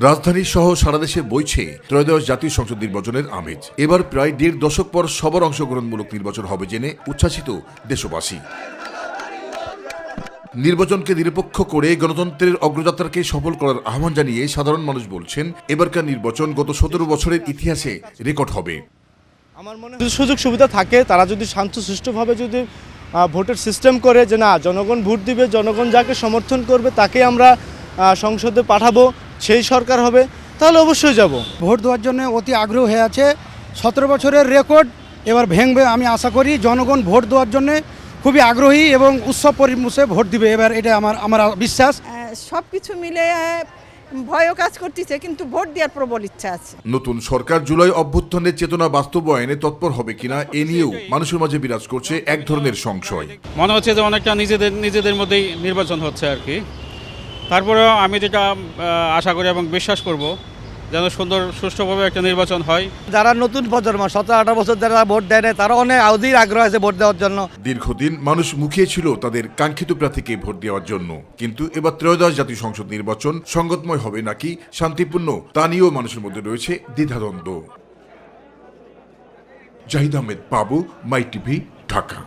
রাজধানী সহ সারা দেশে বইছে ত্রয়োদশ জাতীয় সংসদ নির্বাচনের আমেজ। এবার প্রায় ১.৫ দশক পর সবার অংশগ্রহণমূলক নির্বাচন হবে জেনে উচ্ছ্বাসিত দেশবাসী। নির্বাচনকে নিরপেক্ষ করে গণতন্ত্রের অগ্রযাত্রাকে সফল করার আহ্বান জানিয়ে সাধারণ মানুষ বলছেন, এবারকার নির্বাচন গত ১৭ বছরের ইতিহাসে রেকর্ড হবে। আমার মনে হয় সুযোগ সুবিধা থাকে, তারা যদি শান্তশিষ্টভাবে যদি ভোটের সিস্টেম করে যে না জনগণ ভোট দিবে, জনগণ যাকে সমর্থন করবে তাকে আমরা সংসদে পাঠাবো, সেই সরকার হবে, তাহলে অবশ্যই যাব। ভোট দেওয়ার জন্য অতি আগ্রহ হয়ে আছে। ১৭ বছরের রেকর্ড এবার ভেঙবে আমি আশা করি। জনগণ ভোট দেওয়ার জন্য খুবই আগ্রহী এবং উৎসব পরিবেশে ভোট দিবে এবার, এটা আমার বিশ্বাস। সব কিছু মিলে ভয়ও কাজ করতেছে, কিন্তু ভোট দেওয়ার প্রবল ইচ্ছা আছে। নতুন সরকার জুলাই অভ্যুত্থানের চেতনা বাস্তবায়নে তৎপর হবে কিনা এ নিয়েও মানুষের মাঝে বিরাজ করছে এক ধরনের সংশয়। মনে হচ্ছে যে অনেকটা নিজেদের মধ্যেই নির্বাচন হচ্ছে আর কি। তারপরেও আমি যেটা আশা করি এবং বিশ্বাস করব যেন সুন্দর সুষ্ঠুভাবে একটা নির্বাচন হয়। যারা নতুন প্রজন্ম ১৭-১৮ বছর যারা ভোট দেয় না, তারা অনেক অধীর আগ্রহ আছে ভোট দেওয়ার জন্য। দীর্ঘদিন মানুষ মুখিয়েছিল তাদের কাঙ্ক্ষিত প্রার্থীকে ভোট দেওয়ার জন্য, কিন্তু এবার ত্রয়োদশ জাতীয় সংসদ নির্বাচন সংগতময় হবে নাকি শান্তিপূর্ণ তা নিয়েও মানুষের মধ্যে রয়েছে দ্বিধাদ্বন্দ্ব। জাহিদ আহমেদ, বাবু, মাই টিভি, ঢাকা।